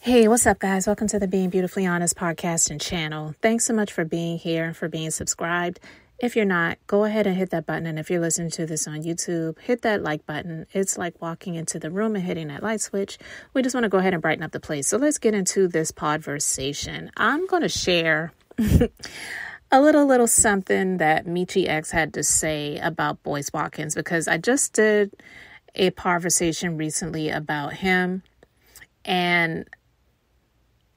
Hey, what's up, guys? Welcome to the Being Beautifully Honest podcast and channel. Thanks so much for being here and for being subscribed. If you're not, go ahead and hit that button. And if you're listening to this on YouTube, hit that like button. It's like walking into the room and hitting that light switch. We just want to go ahead and brighten up the place. So let's get into this podversation. I'm going to share a little something that Mechee X had to say about Boyce Watkins, because I just did a podversation recently about him, and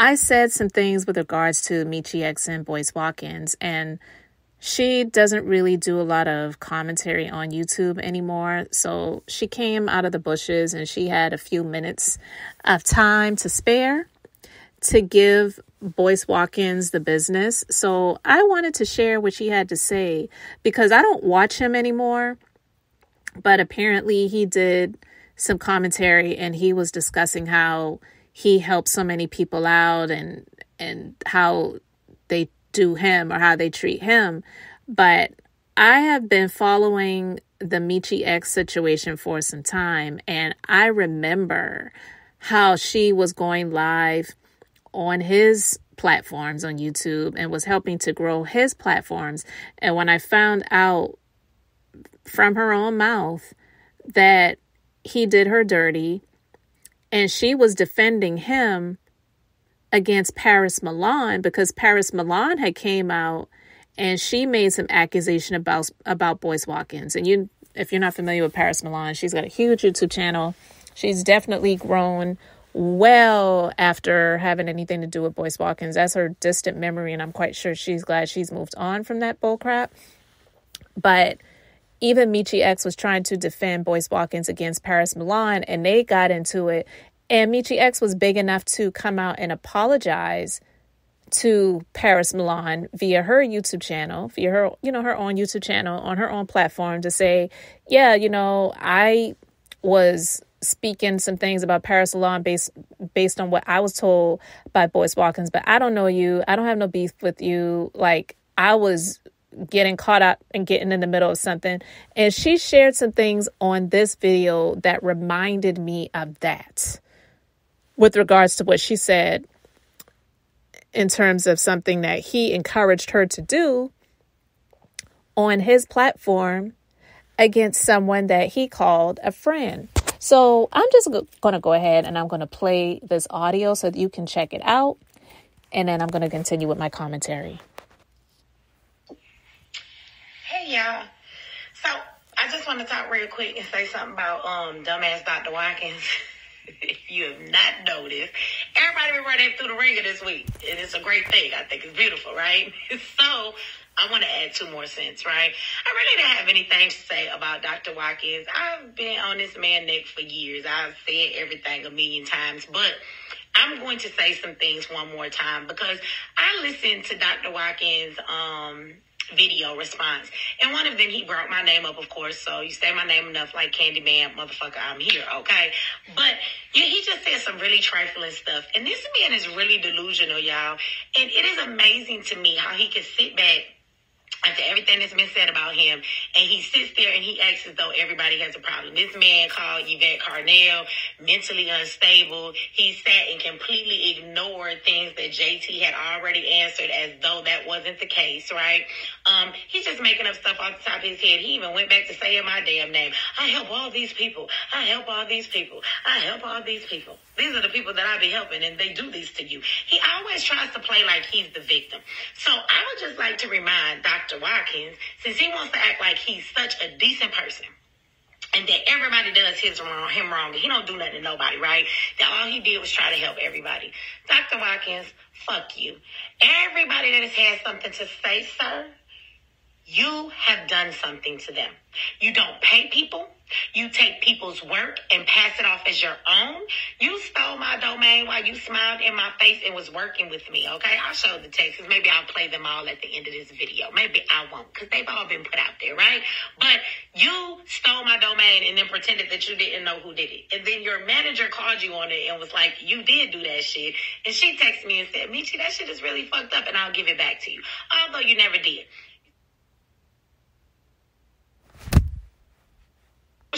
I said some things with regards to Mechee X and Boyce Watkins, and she doesn't really do a lot of commentary on YouTube anymore. So she came out of the bushes and she had a few minutes of time to spare to give Boyce Watkins the business. So I wanted to share what she had to say, because I don't watch him anymore, but apparently he did some commentary and he was discussing how he helped so many people out and how they do him or how they treat him. But I have been following the Mechee X situation for some time, and I remember how she was going live on his platforms on YouTube and was helping to grow his platforms. And when I found out from her own mouth that he did her dirty and she was defending him against Paris Milan, because Paris Milan had came out and she made some accusation about Boyce Watkins. And if you're not familiar with Paris Milan, she's got a huge YouTube channel. She's definitely grown well after having anything to do with Boyce Watkins. That's her distant memory, and I'm quite sure she's glad she's moved on from that bullcrap. But even Mechee X was trying to defend Boyce Watkins against Paris Milan, and they got into it. And Mechee X was big enough to come out and apologize to Paris Milan via her YouTube channel, via her, her own YouTube channel on her own platform, to say, yeah, I was speaking some things about Paris Milan based on what I was told by Boyce Watkins, but I don't know you. I don't have no beef with you. Like, I was getting caught up and getting in the middle of something. And she shared some things on this video that reminded me of that, with regards to what she said in terms of something that he encouraged her to do on his platform against someone that he called a friend. So I'm just going to go ahead and I'm going to play this audio so that you can check it out. And then I'm going to continue with my commentary. Hey, y'all. So I just want to talk real quick and say something about dumbass Dr. Watkins. If you have not noticed, everybody been running through the ringer this week. And it's a great thing. I think it's beautiful, right? So I want to add 2 more cents, right? I really don't have anything to say about Dr. Watkins. I've been on this man's neck for years. I've said everything a million times, but I'm going to say some things one more time, because I listened to Dr. Watkins' video response, and one of them, he brought my name up, of course. So you say my name enough, like Candyman, motherfucker, I'm here, okay? But yeah, he just said some really trifling stuff, and this man is really delusional, y'all. And it is amazing to me how he can sit back after everything that's been said about him, and he sits there and he acts as though everybody has a problem. This man called Yvette Carnell mentally unstable. He sat and completely ignored things that JT had already answered as though that wasn't the case, right? He's just making up stuff off the top of his head. He even went back to saying my damn name. I help all these people. I help all these people. I help all these people. These are the people that I be helping, and they do this to you. He always tries to play like he's the victim. So I would just like to remind Dr. Watkins, since he wants to act like he's such a decent person, and that everybody does him wrong, and he don't do nothing to nobody, right? That all he did was try to help everybody. Dr. Watkins, fuck you. Everybody that has had something to say, sir, you have done something to them. You don't pay people. You take people's work and pass it off as your own. You stole my domain while you smiled in my face and was working with me, okay? I'll show the texts. Maybe I'll play them all at the end of this video. Maybe I won't, because they've all been put out there, right? But you stole my domain and then pretended that you didn't know who did it. And then your manager called you on it and was like, you did do that shit. And she texted me and said, Mechee, that shit is really fucked up, and I'll give it back to you. Although you never did.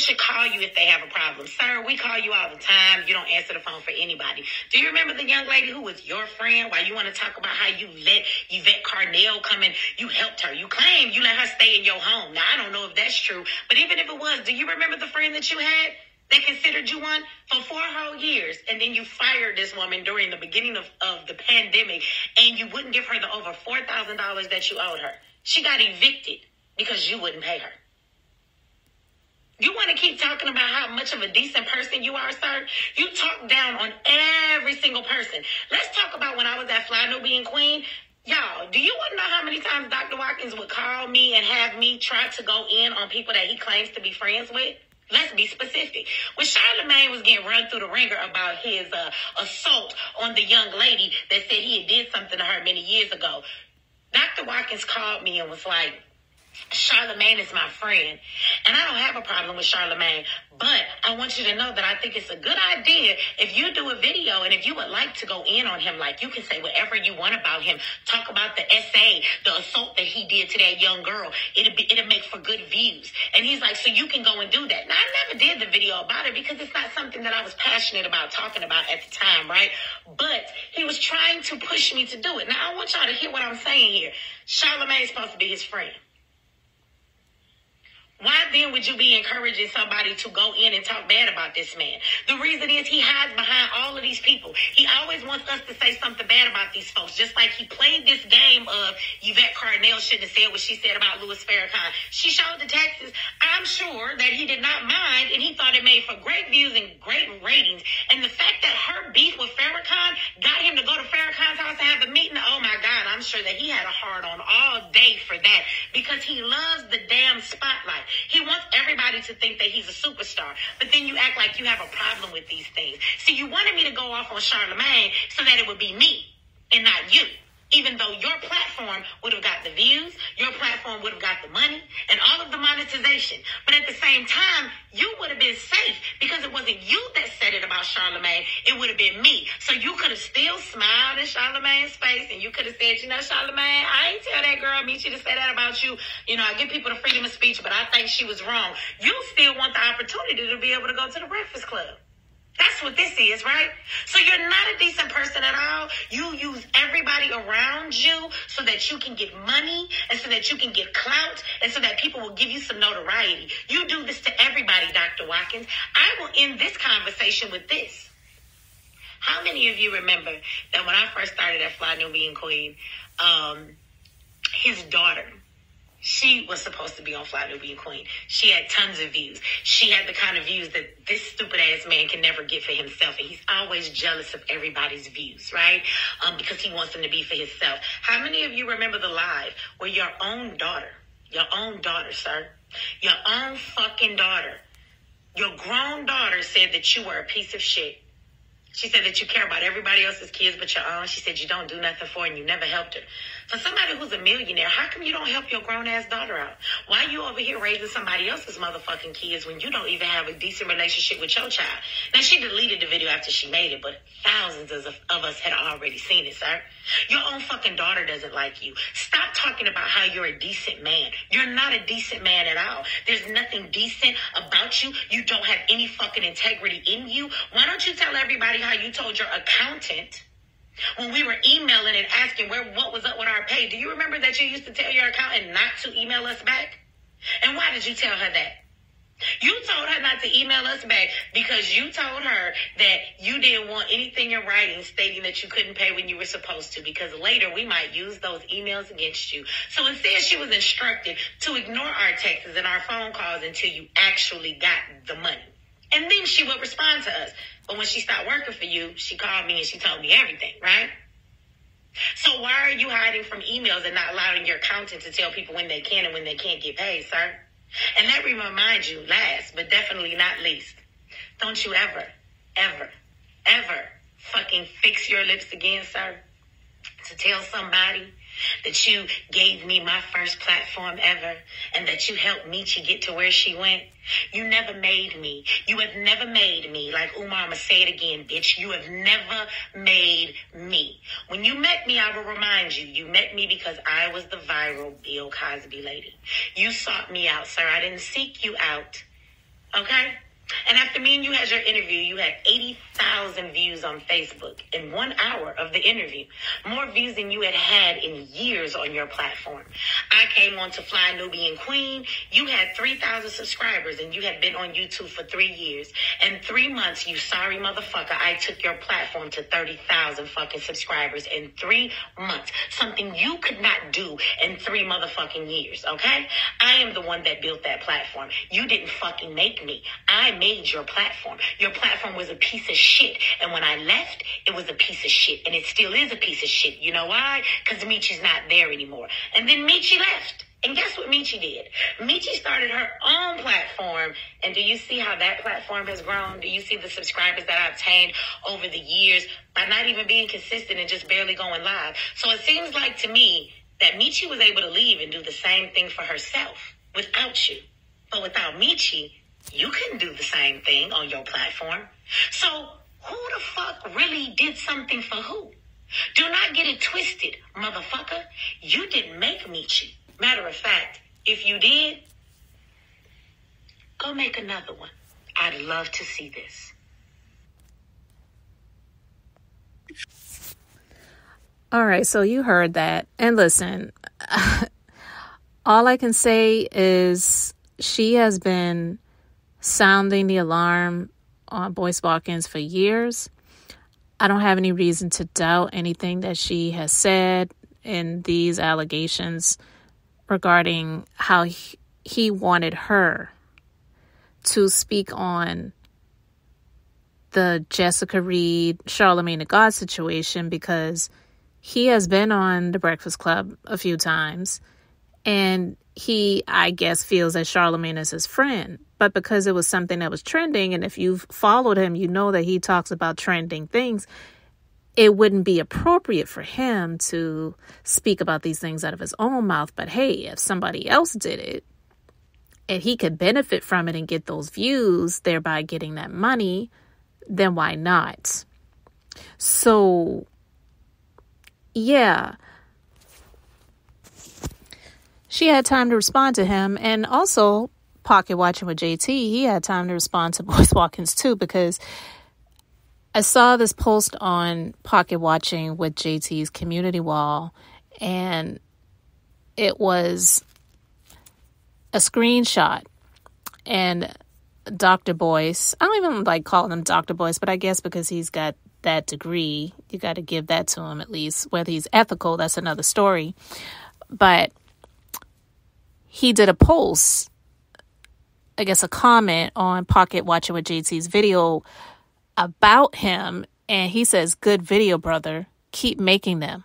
should call you if they have a problem. Sir, we call you all the time. You don't answer the phone for anybody. Do you remember the young lady who was your friend? Why you want to talk about how you let Yvette Carnell come in? You helped her. You claim you let her stay in your home. Now, I don't know if that's true, but even if it was, do you remember the friend that you had that considered you one for 4 whole years? And then you fired this woman during the beginning of the pandemic, and you wouldn't give her the over $4,000 that you owed her. She got evicted because you wouldn't pay her. You want to keep talking about how much of a decent person you are, sir? You talk down on every single person. Let's talk about when I was at Fly Nubian Queen. Y'all, do you want to know how many times Dr. Watkins would call me and have me try to go in on people that he claims to be friends with? Let's be specific. When Charlamagne was getting run through the ringer about his assault on the young lady that said he had did something to her many years ago, Dr. Watkins called me and was like, Charlamagne is my friend, and I don't have a problem with Charlamagne, but I want you to know that I think it's a good idea if you do a video, and if you would like to go in on him, like, you can say whatever you want about him, talk about the SA, the assault that he did to that young girl, it'll make for good views. And he's like, so you can go and do that. Now, I never did the video about it because it's not something that I was passionate about talking about at the time, right? But he was trying to push me to do it. Now, I want y'all to hear what I'm saying here. Charlamagne is supposed to be his friend. Why then would you be encouraging somebody to go in and talk bad about this man? The reason is he hides behind all of these people. He always wants us to say something bad about these folks, just like he played this game of Yvette Carnell shouldn't have said what she said about Louis Farrakhan. She showed the texts. I'm sure that he did not mind, and he thought it made for great views and great ratings. And the fact that her beef with Farrakhan got him to go to Farrakhan's house and have a meeting, oh my God, I'm sure that he had a hard on all day for that because he loves the damn spotlight. He wants everybody to think that he's a superstar. But then you act like you have a problem with these things. See, you wanted me to go off on Charlamagne so that it would be me and not you. Even though your platform would have got the views, your platform would have got the money, and all of the monetization. But at the same time, you would have been safe because it wasn't you that said it about Charlamagne. It would have been me. So you could have still smiled in Charlamagne's face, and you could have said, you know, Charlamagne, I ain't tell that girl Mechee to say that about you. You know, I give people the freedom of speech, but I think she was wrong. You still want the opportunity to be able to go to the Breakfast Club. That's what this is, right? So you're not a decent person at all. You use everybody around you so that you can get money and so that you can get clout and so that people will give you some notoriety. You do this to everybody, Dr. Watkins. I will end this conversation with this. How many of you remember that when I first started at Fly Nubian Queen, his daughter, she was supposed to be on Fly Nubian Queen. She had tons of views. She had the kind of views that this stupid-ass man can never get for himself. And he's always jealous of everybody's views, right? Because he wants them to be for himself. How many of you remember the live where your own daughter, sir, your own fucking daughter, your grown daughter said that you were a piece of shit? She said that you care about everybody else's kids but your own. She said you don't do nothing for her and you never helped her. For somebody who's a millionaire, how come you don't help your grown-ass daughter out? Why are you over here raising somebody else's motherfucking kids when you don't even have a decent relationship with your child? Now, she deleted the video after she made it, but thousands of us had already seen it, sir. Your own fucking daughter doesn't like you. Stop talking about how you're a decent man. You're not a decent man at all. There's nothing decent about you. You don't have any fucking integrity in you. Why don't you tell everybody how you told your accountant when we were emailing and asking what was up with our pay? Do you remember that you used to tell your accountant not to email us back? And why did you tell her that? You told her not to email us back because you told her that you didn't want anything in writing stating that you couldn't pay when you were supposed to, because later we might use those emails against you. So instead, she was instructed to ignore our texts and our phone calls until you actually got the money. And then she would respond to us. But when she stopped working for you, she called me and she told me everything, right? So why are you hiding from emails and not allowing your accountant to tell people when they can and when they can't get paid, sir? And let me remind you, last but definitely not least, don't you ever fucking fix your lips again, sir, to tell somebody that you gave me my first platform ever and that you helped Mechee get to where she went. You never made me. You have never made me. Like Umar, I'ma say it again, bitch. You have never made me. When you met me, I will remind you, you met me because I was the viral Bill Cosby lady. You sought me out, sir. I didn't seek you out. Okay? And after me and you had your interview, you had 80,000 views on Facebook in 1 hour of the interview. More views than you had had in years on your platform. I came on to Fly Nubian Queen. You had 3,000 subscribers and you had been on YouTube for 3 years. In 3 months, you sorry motherfucker, I took your platform to 30,000 fucking subscribers in 3 months. Something you could not do in 3 motherfucking years, okay? I am the one that built that platform. You didn't fucking make me. I made your platform. Your platform was a piece of shit. And when I left, it was a piece of shit. And it still is a piece of shit. You know why? Because Mechee's not there anymore. And then Mechee left. And guess what Mechee did? Mechee started her own platform. And do you see how that platform has grown? Do you see the subscribers that I obtained over the years by not even being consistent and just barely going live? So it seems like to me that Mechee was able to leave and do the same thing for herself without you. But without Mechee, you couldn't do the same thing on your platform. So who the fuck really did something for who? Do not get it twisted, motherfucker. You didn't make Mechee. Matter of fact, if you did, go make another one. I'd love to see this. All right, so you heard that. And listen, all I can say is she has been sounding the alarm on Boyce Watkins for years. I don't have any reason to doubt anything that she has said in these allegations regarding how he wanted her to speak on the Jessica Reed, Charlamagne the God situation, because he has been on The Breakfast Club a few times and he, I guess, feels that Charlamagne is his friend. But because it was something that was trending, and if you've followed him, you know that he talks about trending things, it wouldn't be appropriate for him to speak about these things out of his own mouth. But hey, if somebody else did it and he could benefit from it and get those views, thereby getting that money, then why not? So, yeah. She had time to respond to him, and also Pocket Watching with JT, he had time to respond to Boyce Watkins too, because I saw this post on Pocket Watching with JT's community wall, and it was a screenshot, and Dr. Boyce, I don't even like calling him Dr. Boyce, but I guess because he's got that degree, you got to give that to him at least. Whether he's ethical, that's another story. But he did a post, I guess a comment on Pocket Watching with JT's video about him. And he says, "Good video, brother. Keep making them.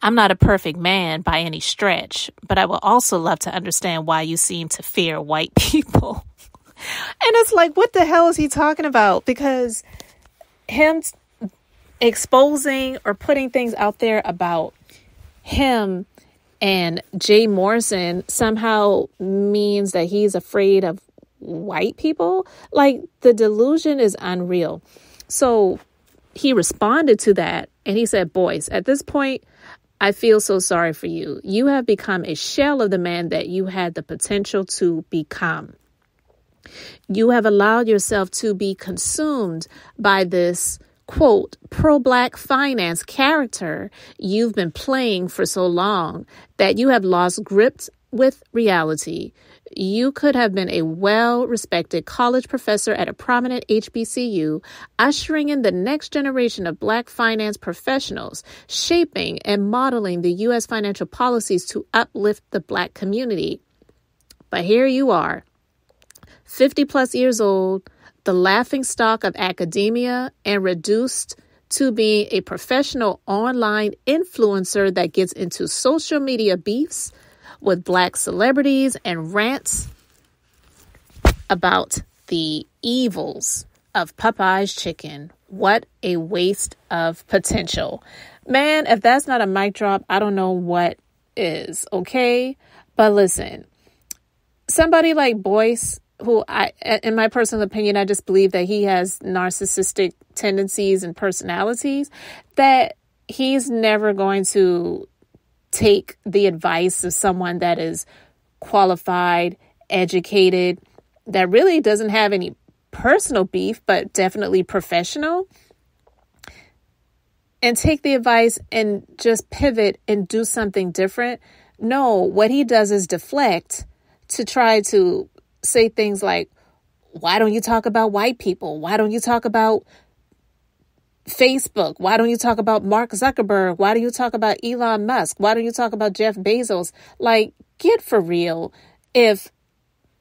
I'm not a perfect man by any stretch, but I would also love to understand why you seem to fear white people." And it's like, what the hell is he talking about? Because him exposing or putting things out there about him and Jay Morrison somehow means that he's afraid of white people. Like, the delusion is unreal. So he responded to that and he said, "Boyce, at this point, I feel so sorry for you. You have become a shell of the man that you had the potential to become. You have allowed yourself to be consumed by this, quote, pro-black finance character you've been playing for so long that you have lost grip with reality. You could have been a well-respected college professor at a prominent HBCU, ushering in the next generation of black finance professionals, shaping and modeling the U.S. financial policies to uplift the black community. But here you are, 50 plus years old, the laughingstock of academia, and reduced to being a professional online influencer that gets into social media beefs with black celebrities and rants about the evils of Popeye's chicken. What a waste of potential. Man, if that's not a mic drop, I don't know what is, okay? But listen, somebody like Boyce, who in my personal opinion, I just believe that he has narcissistic tendencies and personalities, that he's never going to take the advice of someone that is qualified, educated, that really doesn't have any personal beef, but definitely professional, and take the advice and just pivot and do something different. No, what he does is deflect to try to say things like, why don't you talk about white people? Why don't you talk about Facebook? Why don't you talk about Mark Zuckerberg? Why don't you talk about Elon Musk? Why don't you talk about Jeff Bezos? Like, get for real. If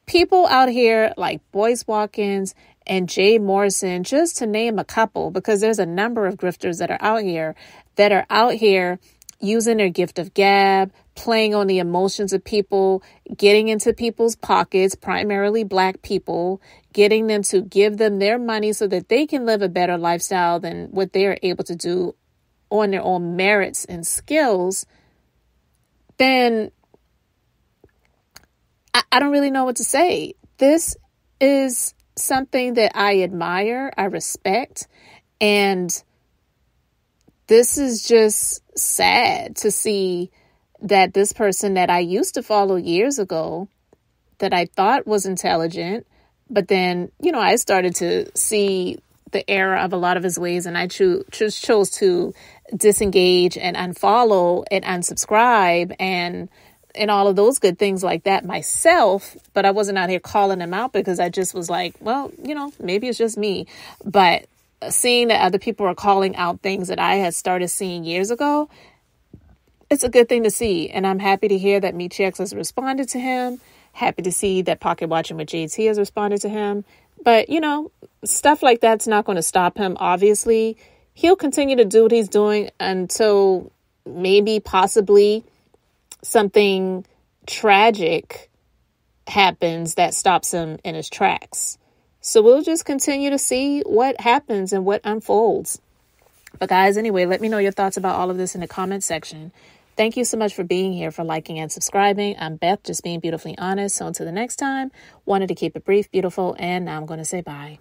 people out here like Boyce Watkins and Jay Morrison, just to name a couple, because there's a number of grifters that are out here using their gift of gab, playing on the emotions of people, getting into people's pockets, primarily Black people, getting them to give them their money so that they can live a better lifestyle than what they are able to do on their own merits and skills, then I don't really know what to say. This is something that I admire, I respect, and this is just sad to see that this person that I used to follow years ago, that I thought was intelligent, but then, I started to see the error of a lot of his ways, and I chose to disengage and unfollow and unsubscribe and all of those good things like that myself. But I wasn't out here calling him out because I just was like, well, maybe it's just me. But seeing that other people are calling out things that I had started seeing years ago, it's a good thing to see. And I'm happy to hear that Mechee X has responded to him. Happy to see that Pocket Watching with JT has responded to him. But, stuff like that's not going to stop him. Obviously, he'll continue to do what he's doing until maybe possibly something tragic happens that stops him in his tracks. So we'll just continue to see what happens and what unfolds. But guys, anyway, let me know your thoughts about all of this in the comment section. Thank you so much for being here, for liking and subscribing. I'm Beth, just being beautifully honest. So until the next time, wanted to keep it brief, beautiful, and now I'm going to say bye.